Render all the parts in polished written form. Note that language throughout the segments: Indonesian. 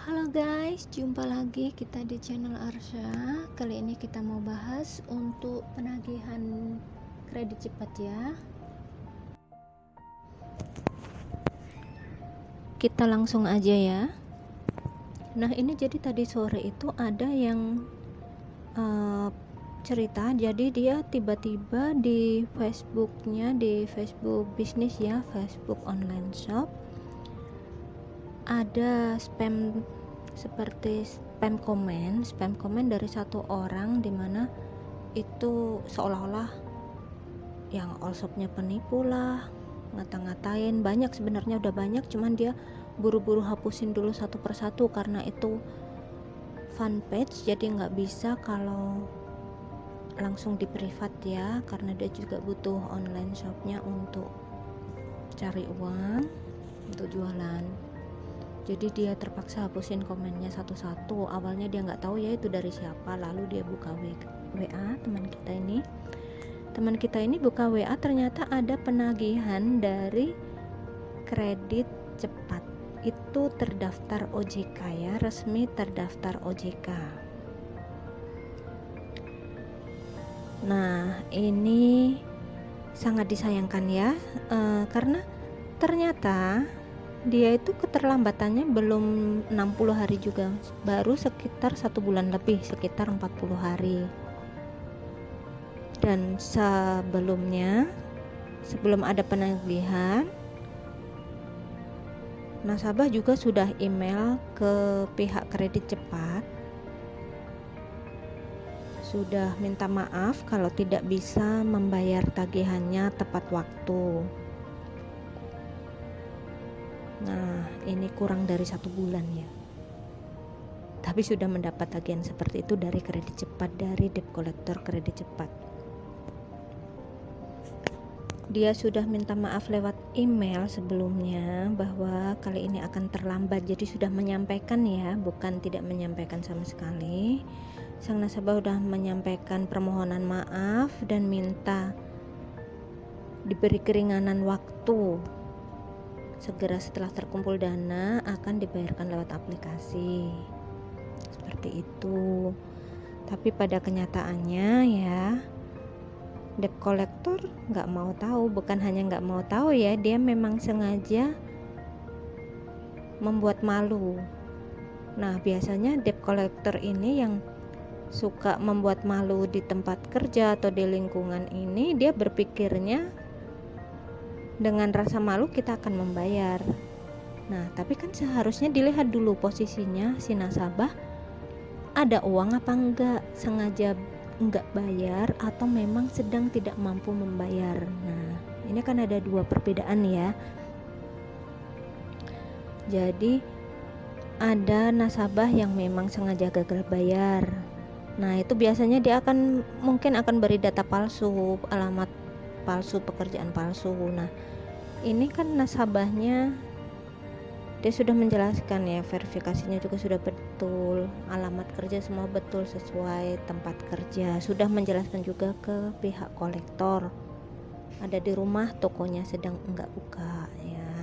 Halo guys, jumpa lagi kita di channel Arsha. Kali ini kita mau bahas untuk penagihan kredit cepat ya. Kita langsung aja ya. Nah ini jadi tadi sore itu ada yang cerita, jadi dia tiba-tiba di Facebooknya, di Facebook bisnis ya, Facebook online shop, ada seperti spam komen dari satu orang, dimana itu seolah-olah yang all shopnya penipu lah, ngata-ngatain banyak, sebenarnya udah banyak, cuman dia buru-buru hapusin dulu satu persatu karena itu fanpage, jadi nggak bisa kalau langsung di privat ya, karena dia juga butuh online shopnya untuk cari uang untuk jualan. Jadi dia terpaksa hapusin komennya satu-satu. Awalnya dia nggak tahu ya itu dari siapa, lalu dia buka WA teman kita ini buka WA, ternyata ada penagihan dari kredit cepat. Itu terdaftar OJK ya, resmi terdaftar OJK. Nah ini sangat disayangkan ya, karena ternyata dia itu keterlambatannya belum 60 hari juga, baru sekitar 1 bulan lebih, sekitar 40 hari. Dan sebelum ada penagihan, nasabah juga sudah email ke pihak kredit cepat, sudah minta maaf kalau tidak bisa membayar tagihannya tepat waktu. Nah ini kurang dari 1 bulan ya, tapi sudah mendapat tagihan seperti itu dari kredit cepat, dari debt collector kredit cepat. Dia sudah minta maaf lewat email sebelumnya bahwa kali ini akan terlambat, jadi sudah menyampaikan ya, bukan tidak menyampaikan sama sekali. Sang nasabah sudah menyampaikan permohonan maaf dan minta diberi keringanan waktu. Segera setelah terkumpul dana akan dibayarkan lewat aplikasi, seperti itu. Tapi pada kenyataannya ya, debt collector nggak mau tahu, bukan hanya nggak mau tahu ya, dia memang sengaja membuat malu. Nah biasanya debt collector ini yang suka membuat malu di tempat kerja atau di lingkungan ini, dia berpikirnya dengan rasa malu kita akan membayar. Nah tapi kan seharusnya dilihat dulu posisinya si nasabah, ada uang apa enggak, sengaja enggak bayar atau memang sedang tidak mampu membayar. Nah ini kan ada dua perbedaan ya. Jadi ada nasabah yang memang sengaja gagal bayar. Nah itu biasanya dia mungkin akan beri data palsu, alamat palsu, pekerjaan palsu. Nah ini kan nasabahnya dia sudah menjelaskan ya, verifikasinya juga sudah betul, alamat kerja semua betul sesuai tempat kerja, sudah menjelaskan juga ke pihak kolektor ada di rumah, tokonya sedang enggak buka ya.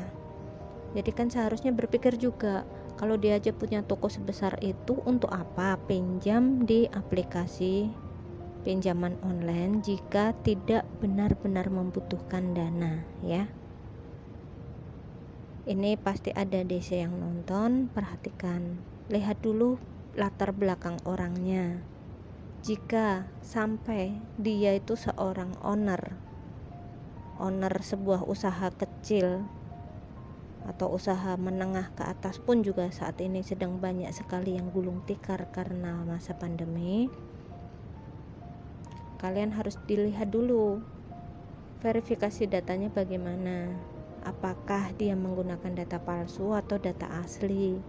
Jadi kan seharusnya berpikir juga, kalau dia aja punya toko sebesar itu, untuk apa pinjam di aplikasi pinjaman online jika tidak benar-benar membutuhkan dana ya. Ini pasti ada DC yang nonton, perhatikan, lihat dulu latar belakang orangnya. Jika sampai dia itu seorang owner sebuah usaha kecil atau usaha menengah ke atas pun juga saat ini sedang banyak sekali yang gulung tikar karena masa pandemi, kalian harus dilihat dulu verifikasi datanya bagaimana. Apakah dia menggunakan data palsu atau data asli,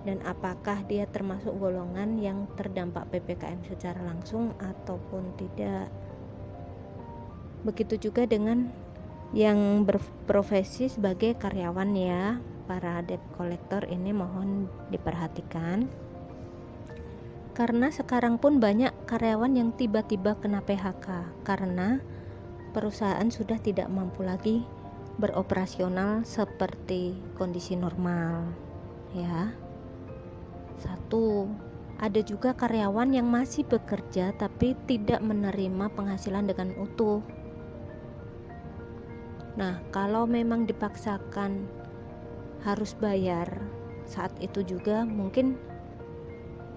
dan apakah dia termasuk golongan yang terdampak PPKM secara langsung ataupun tidak. Begitu juga dengan yang berprofesi sebagai karyawan ya, para debt collector ini mohon diperhatikan, karena sekarang pun banyak karyawan yang tiba-tiba kena PHK karena perusahaan sudah tidak mampu lagi beroperasional seperti kondisi normal ya. satu. Ada juga karyawan yang masih bekerja tapi tidak menerima penghasilan dengan utuh. Nah, kalau memang dipaksakan harus bayar, saat itu juga mungkin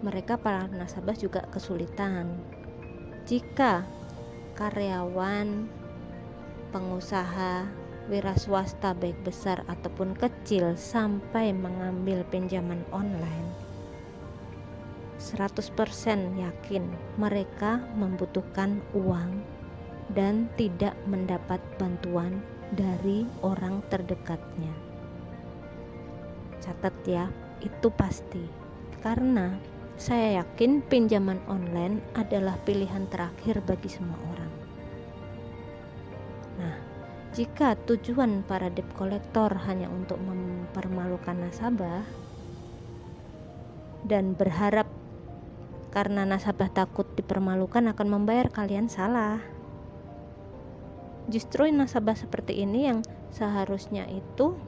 mereka para nasabah juga kesulitan. Jika karyawan, pengusaha, wira swasta baik besar ataupun kecil sampai mengambil pinjaman online, 100% yakin mereka membutuhkan uang dan tidak mendapat bantuan dari orang terdekatnya. Catat ya, itu pasti. Karena saya yakin pinjaman online adalah pilihan terakhir bagi semua orang. Nah, jika tujuan para debt collector hanya untuk mempermalukan nasabah dan berharap karena nasabah takut dipermalukan akan membayar, kalian salah. Justru nasabah seperti ini yang seharusnya itu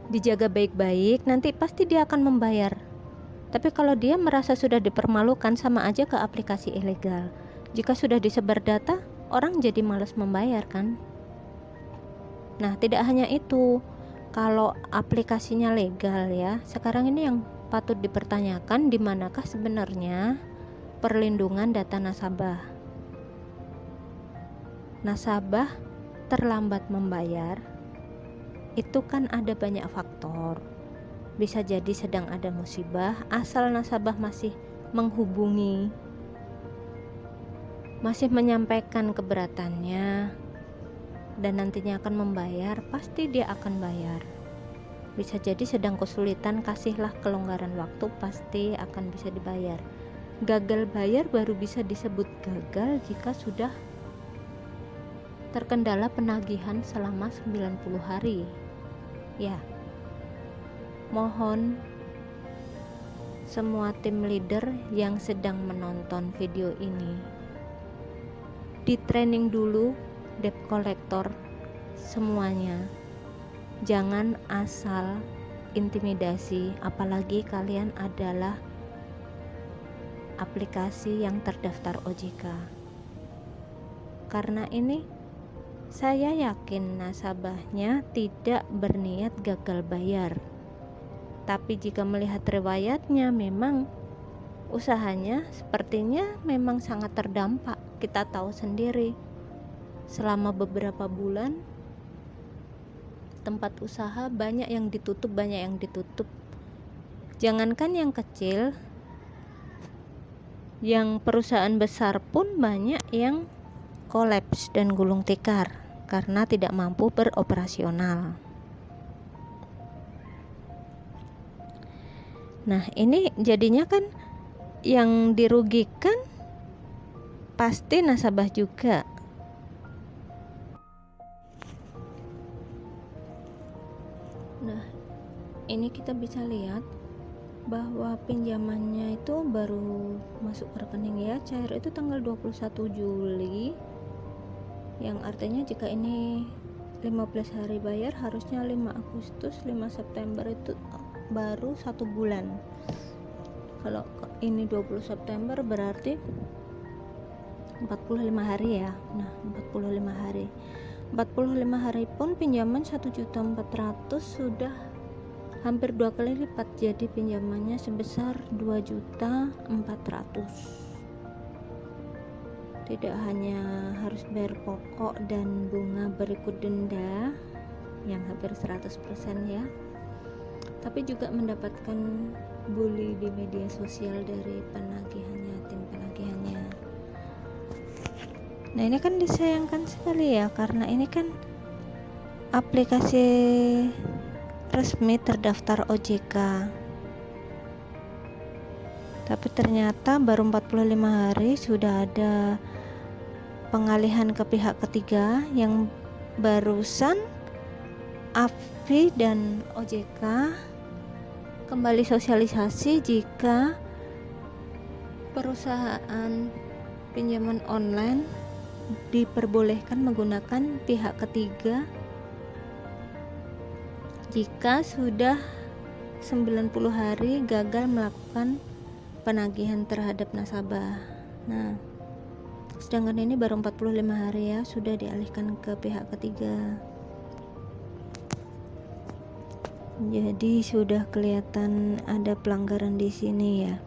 dijaga baik-baik, nanti pasti dia akan membayar. Tapi kalau dia merasa sudah dipermalukan, sama aja ke aplikasi ilegal. Jika sudah disebar data, orang jadi malas membayar kan. Nah, tidak hanya itu, kalau aplikasinya legal ya, sekarang ini yang patut dipertanyakan, di manakah sebenarnya perlindungan data nasabah. Nasabah terlambat membayar itu kan ada banyak faktor. Bisa jadi sedang ada musibah, asal nasabah masih menghubungi, masih menyampaikan keberatannya dan nantinya akan membayar, pasti dia akan bayar. Bisa jadi sedang kesulitan, kasihlah kelonggaran waktu, pasti akan bisa dibayar. Gagal bayar baru bisa disebut gagal jika sudah terkendala penagihan selama 90 hari. Ya, mohon semua tim leader yang sedang menonton video ini di training dulu debt collector semuanya. Jangan asal intimidasi, apalagi kalian adalah aplikasi yang terdaftar OJK. Karena ini saya yakin nasabahnya tidak berniat gagal bayar. Tapi jika melihat riwayatnya, memang usahanya sepertinya memang sangat terdampak. Kita tahu sendiri, selama beberapa bulan tempat usaha banyak yang ditutup. Jangankan yang kecil, yang perusahaan besar pun banyak yang kolaps dan gulung tikar karena tidak mampu beroperasional. Nah, ini jadinya kan yang dirugikan pasti nasabah juga. Nah, ini kita bisa lihat bahwa pinjamannya itu baru masuk ke rekening ya, cair itu tanggal 21 Juli, yang artinya jika ini 15 hari bayar, harusnya 5 Agustus, 5 September itu baru 1 bulan. Kalau ini 20 September berarti 45 hari ya. Nah, 45 hari. 45 hari pun pinjaman 1.400.000 sudah hampir 2 kali lipat, jadi pinjamannya sebesar 2.400.000. Tidak hanya harus bayar pokok dan bunga berikut denda yang hampir 100% ya, tapi juga mendapatkan bully di media sosial dari penagihannya, tim penagihannya. Nah, ini kan disayangkan sekali ya, karena ini kan aplikasi resmi terdaftar OJK, tapi ternyata baru 45 hari sudah ada pengalihan ke pihak ketiga, yang barusan AFI dan OJK kembali sosialisasi jika perusahaan pinjaman online diperbolehkan menggunakan pihak ketiga jika sudah 90 hari gagal melakukan penagihan terhadap nasabah. Nah, sedangkan ini baru 45 hari ya sudah dialihkan ke pihak ketiga. Jadi sudah kelihatan ada pelanggaran di sini ya.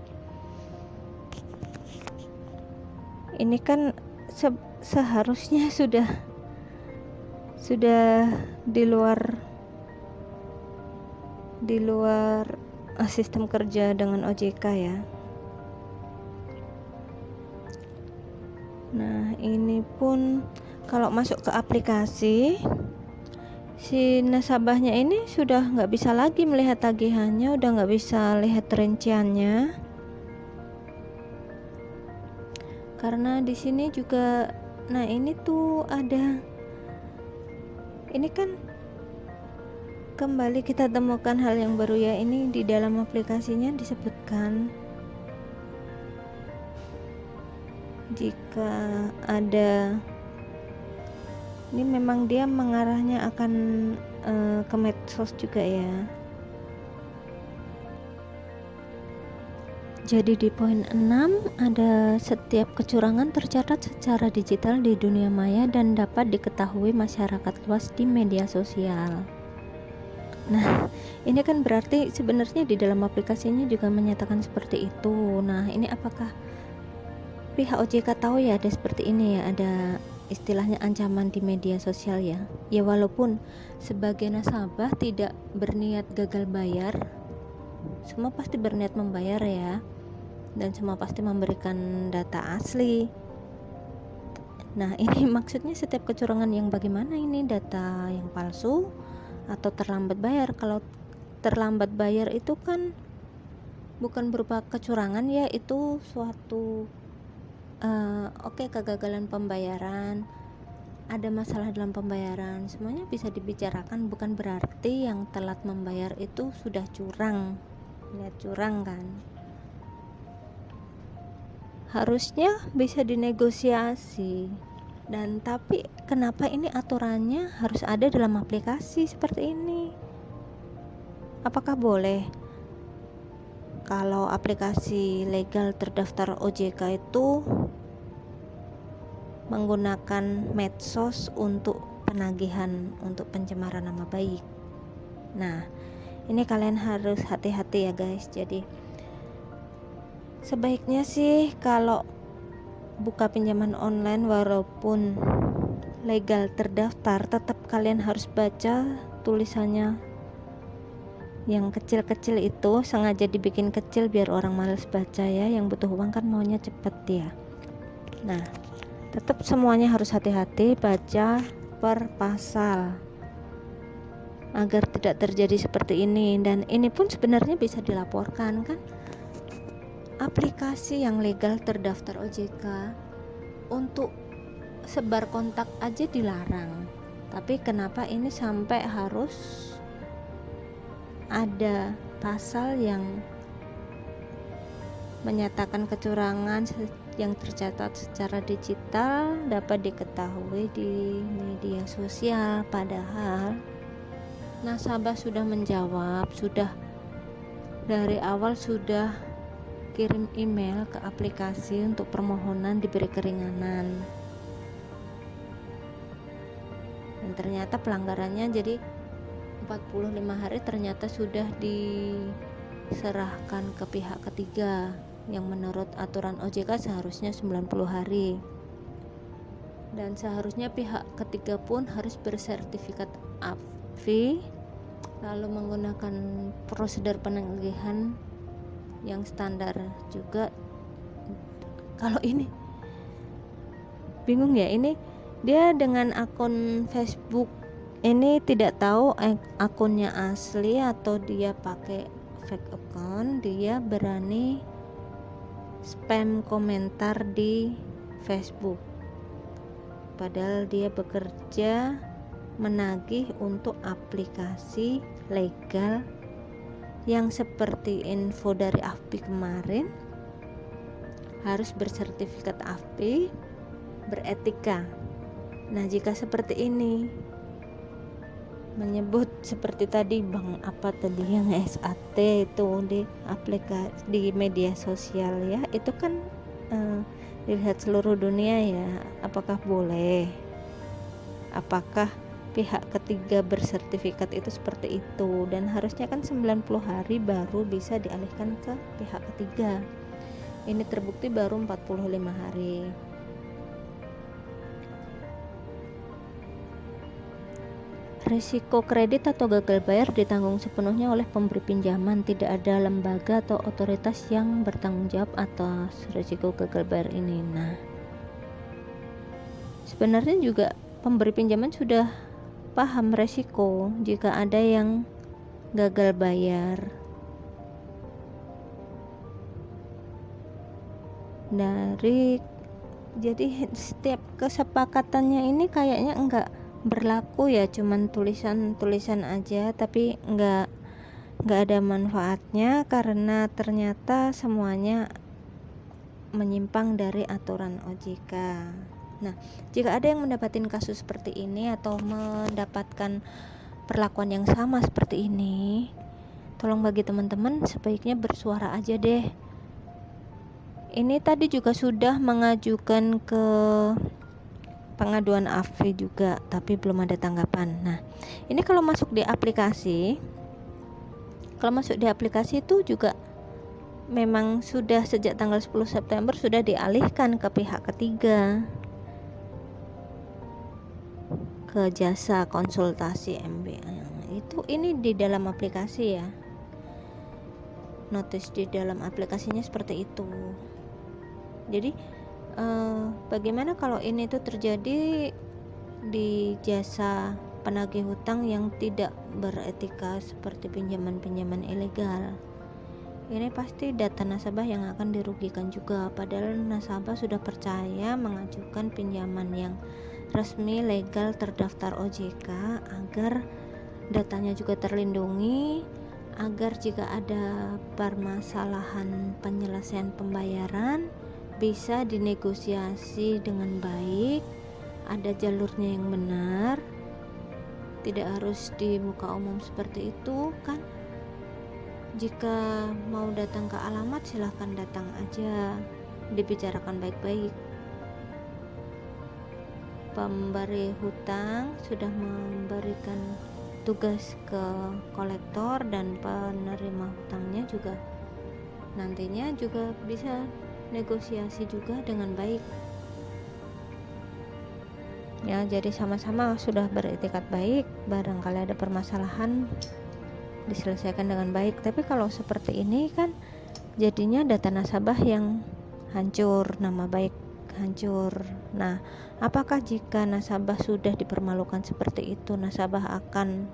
Ini kan seharusnya sudah di luar sistem kerja dengan OJK ya. Nah, ini pun kalau masuk ke aplikasi, si nasabahnya ini sudah nggak bisa lagi melihat tagihannya, udah nggak bisa lihat rinciannya. Karena di sini juga, nah ini tuh ada, ini kan kembali kita temukan hal yang baru ya. Ini di dalam aplikasinya disebutkan jika ada, ini memang dia mengarahnya akan ke medsos juga ya. Jadi di poin 6 ada setiap kecurangan tercatat secara digital di dunia maya dan dapat diketahui masyarakat luas di media sosial. Nah, ini kan berarti sebenarnya di dalam aplikasinya juga menyatakan seperti itu. Nah, ini apakah pihak OJK tahu ya ada seperti ini ya, ada istilahnya ancaman di media sosial ya. Ya walaupun sebagai nasabah tidak berniat gagal bayar, semua pasti berniat membayar ya, dan semua pasti memberikan data asli. Nah, ini maksudnya setiap kecurangan yang bagaimana ini, data yang palsu atau terlambat bayar. Kalau terlambat bayar itu kan bukan berupa kecurangan ya, itu suatu kegagalan pembayaran, ada masalah dalam pembayaran, semuanya bisa dibicarakan. Bukan berarti yang telat membayar itu sudah curang, niat curang kan. Harusnya bisa dinegosiasi. Dan tapi kenapa ini aturannya harus ada dalam aplikasi seperti ini? Apakah boleh kalau aplikasi legal terdaftar OJK itu menggunakan medsos untuk penagihan untuk pencemaran nama baik? Nah, ini kalian harus hati-hati ya guys. Jadi sebaiknya sih kalau buka pinjaman online walaupun legal terdaftar, tetap kalian harus baca tulisannya. Yang kecil-kecil itu sengaja dibikin kecil biar orang males baca ya, yang butuh uang kan maunya cepet ya. Nah, tetap semuanya harus hati-hati baca per pasal agar tidak terjadi seperti ini. Dan ini pun sebenarnya bisa dilaporkan kan. Aplikasi yang legal terdaftar OJK untuk sebar kontak aja dilarang, tapi kenapa ini sampai harus ada pasal yang menyatakan kecurangan yang tercatat secara digital dapat diketahui di media sosial? Padahal nasabah sudah menjawab, sudah dari awal sudah kirim email ke aplikasi untuk permohonan diberi keringanan, dan ternyata pelanggarannya jadi 45 hari ternyata sudah diserahkan ke pihak ketiga yang menurut aturan OJK seharusnya 90 hari, dan seharusnya pihak ketiga pun harus bersertifikat AFI lalu menggunakan prosedur penagihan yang standar juga. Kalau ini bingung ya, ini dia dengan akun Facebook ini tidak tahu akunnya asli atau dia pakai fake account, dia berani spam komentar di Facebook padahal dia bekerja menagih untuk aplikasi legal yang seperti info dari AFPI kemarin, harus bersertifikat AFPI, beretika. Nah, jika seperti ini menyebut seperti tadi bank apa tadi yang SAT itu di aplikasi di media sosial ya, itu kan dilihat seluruh dunia ya. Apakah boleh? Apakah pihak ketiga bersertifikat itu seperti itu? Dan harusnya kan 90 hari baru bisa dialihkan ke pihak ketiga. Ini terbukti baru 45 hari. Risiko kredit atau gagal bayar ditanggung sepenuhnya oleh pemberi pinjaman. Tidak ada lembaga atau otoritas yang bertanggung jawab atas risiko gagal bayar ini. Nah, sebenarnya juga pemberi pinjaman sudah paham risiko jika ada yang gagal bayar. Jadi setiap kesepakatannya ini kayaknya enggak berlaku ya, cuman tulisan aja, tapi enggak ada manfaatnya karena ternyata semuanya menyimpang dari aturan OJK. Nah, jika ada yang mendapatkan kasus seperti ini atau mendapatkan perlakuan yang sama seperti ini, tolong bagi teman-teman sebaiknya bersuara aja deh. Ini tadi juga sudah mengajukan ke pengaduan AFI juga, tapi belum ada tanggapan. Nah, ini kalau masuk di aplikasi itu juga memang sudah sejak tanggal 10 September sudah dialihkan ke pihak ketiga, ke jasa konsultasi MBA. Ini di dalam aplikasi ya, notis di dalam aplikasinya seperti itu. Jadi bagaimana kalau ini tuh terjadi di jasa penagih hutang yang tidak beretika seperti pinjaman-pinjaman ilegal? Ini pasti data nasabah yang akan dirugikan juga, padahal nasabah sudah percaya mengajukan pinjaman yang resmi, legal, terdaftar OJK agar datanya juga terlindungi, agar jika ada permasalahan penyelesaian pembayaran bisa dinegosiasi dengan baik, ada jalurnya yang benar, tidak harus di muka umum seperti itu kan. Jika mau datang ke alamat silahkan datang aja, dibicarakan baik-baik. Pemberi hutang sudah memberikan tugas ke kolektor dan penerima hutangnya juga nantinya juga bisa negosiasi juga dengan baik ya. Jadi sama-sama sudah beretikat baik, barangkali ada permasalahan diselesaikan dengan baik. Tapi kalau seperti ini kan jadinya data nasabah yang hancur, nama baik hancur. Nah, apakah jika nasabah sudah dipermalukan seperti itu, nasabah akan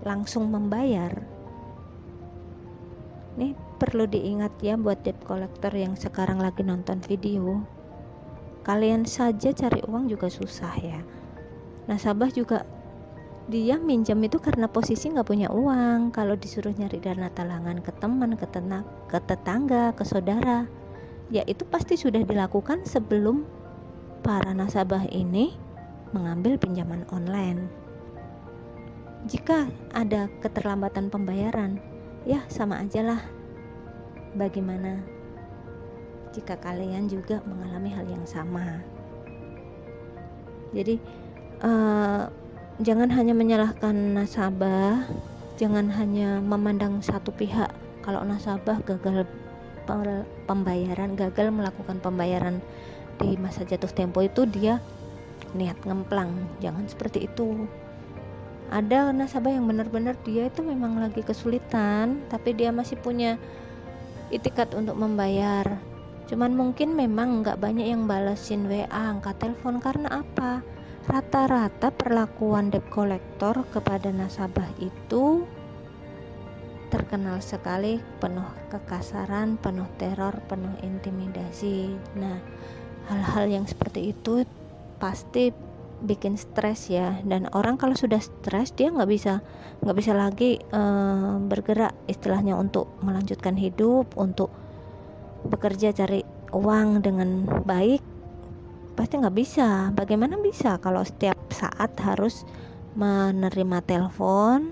langsung membayar? Nih perlu diingat ya buat debt collector yang sekarang lagi nonton video, kalian saja cari uang juga susah ya. Nasabah juga dia minjam itu karena posisi nggak punya uang. Kalau disuruh nyari dana talangan ke teman, ke tetangga, ke saudara, ya itu pasti sudah dilakukan sebelum para nasabah ini mengambil pinjaman online. Jika ada keterlambatan pembayaran, ya sama aja lah. Bagaimana jika kalian juga mengalami hal yang sama? Jadi jangan hanya menyalahkan nasabah, jangan hanya memandang satu pihak. Kalau nasabah gagal melakukan pembayaran di masa jatuh tempo itu dia niat ngemplang, jangan seperti itu. Ada nasabah yang benar-benar dia itu memang lagi kesulitan, tapi dia masih punya itikat untuk membayar. Cuman mungkin memang nggak banyak yang balasin WA, angkat telepon. Karena apa? Rata-rata perlakuan debt collector kepada nasabah itu terkenal sekali penuh kekasaran, penuh teror, penuh intimidasi. Nah, hal-hal yang seperti itu pasti bikin stres ya. Dan orang kalau sudah stres dia nggak bisa lagi bergerak istilahnya untuk melanjutkan hidup, untuk bekerja cari uang dengan baik. Pasti nggak bisa. Bagaimana bisa kalau setiap saat harus menerima telepon,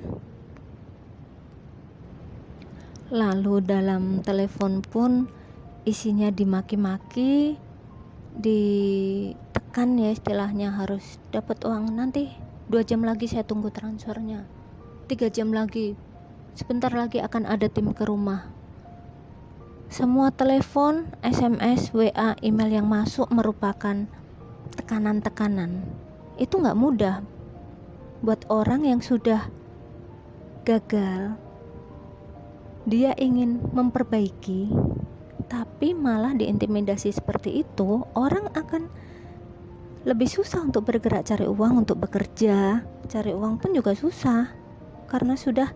lalu dalam telepon pun isinya dimaki-maki, ditekan ya istilahnya, harus dapat uang nanti 2 jam lagi saya tunggu transfernya, 3 jam lagi, sebentar lagi akan ada tim ke rumah. Semua telepon, SMS, WA, email yang masuk merupakan tekanan-tekanan. Itu gak mudah buat orang yang sudah gagal. Dia ingin memperbaiki, tapi malah diintimidasi seperti itu. Orang akan lebih susah untuk bergerak cari uang, untuk bekerja. Cari uang pun juga susah, karena sudah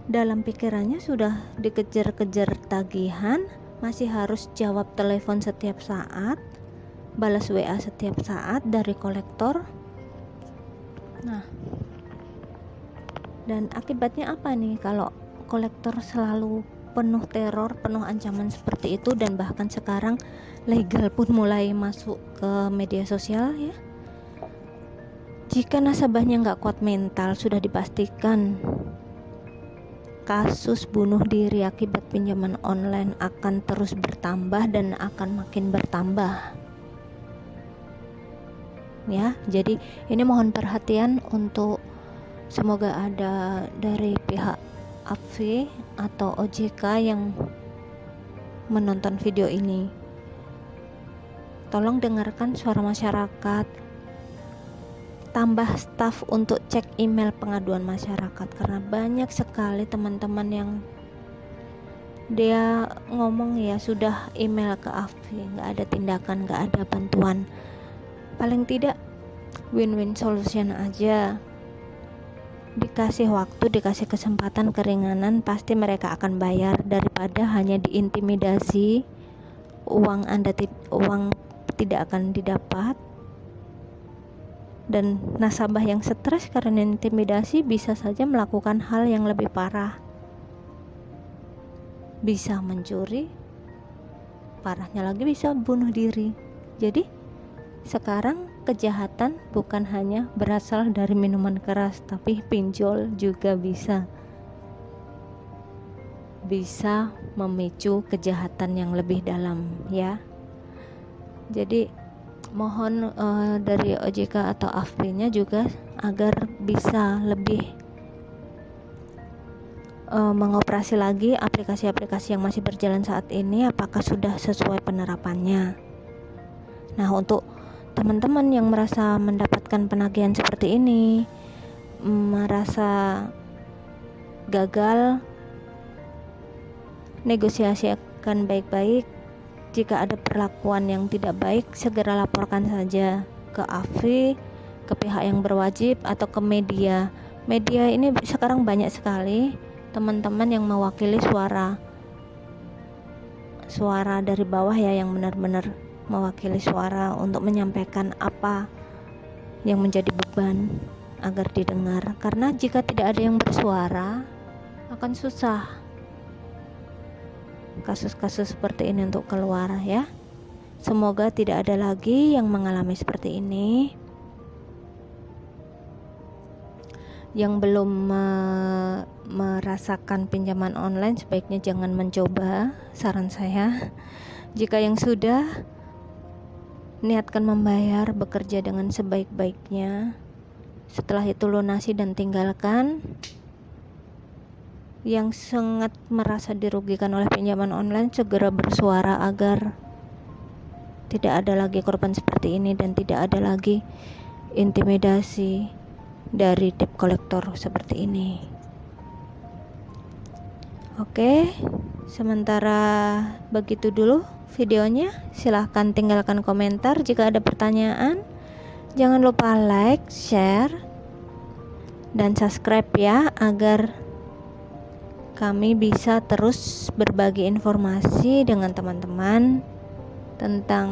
dalam pikirannya sudah dikejar-kejar tagihan, masih harus jawab telepon setiap saat, balas WA setiap saat dari kolektor. Nah, dan akibatnya apa nih kalau kolektor selalu penuh teror, penuh ancaman seperti itu, dan bahkan sekarang legal pun mulai masuk ke media sosial ya. Jika nasabahnya nggak kuat mental, sudah dipastikan kasus bunuh diri akibat pinjaman online akan terus bertambah dan akan makin bertambah. Ya, jadi ini mohon perhatian untuk, semoga ada dari pihak AFI atau OJK yang menonton video ini. Tolong dengarkan suara masyarakat. Tambah staf untuk cek email pengaduan masyarakat, karena banyak sekali teman-teman yang dia ngomong ya sudah email ke AFI, nggak ada tindakan, nggak ada bantuan. Paling tidak win-win solution aja, dikasih waktu, dikasih kesempatan, keringanan, pasti mereka akan bayar, daripada hanya diintimidasi, uang tidak akan didapat. Dan nasabah yang stres karena intimidasi bisa saja melakukan hal yang lebih parah, bisa mencuri, parahnya lagi bisa bunuh diri. Jadi sekarang kejahatan bukan hanya berasal dari minuman keras, tapi pinjol juga bisa memicu kejahatan yang lebih dalam ya. Jadi mohon dari OJK atau AFI-nya juga agar bisa lebih mengoperasi lagi aplikasi-aplikasi yang masih berjalan saat ini, apakah sudah sesuai penerapannya. Nah, untuk teman-teman yang merasa mendapatkan penagihan seperti ini, merasa gagal, negosiasikan baik-baik. Jika ada perlakuan yang tidak baik, segera laporkan saja ke AFI, ke pihak yang berwajib, atau ke media. Media ini sekarang banyak sekali teman-teman yang mewakili suara dari bawah ya, yang benar-benar mewakili suara untuk menyampaikan apa yang menjadi beban agar didengar. Karena jika tidak ada yang bersuara, akan susah kasus-kasus seperti ini untuk keluar ya. Semoga tidak ada lagi yang mengalami seperti ini. Yang belum merasakan pinjaman online sebaiknya jangan mencoba, saran saya. Jika yang sudah, niatkan membayar, bekerja dengan sebaik-baiknya. Setelah itu lunasi dan tinggalkan. Yang sangat merasa dirugikan oleh pinjaman online segera bersuara agar tidak ada lagi korban seperti ini dan tidak ada lagi intimidasi dari debt collector seperti ini. Oke, sementara begitu dulu videonya. Silahkan tinggalkan komentar jika ada pertanyaan. Jangan lupa like, share, dan subscribe ya, agar kami bisa terus berbagi informasi dengan teman-teman tentang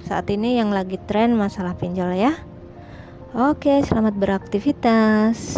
saat ini yang lagi tren masalah pinjol ya. Oke, selamat beraktivitas.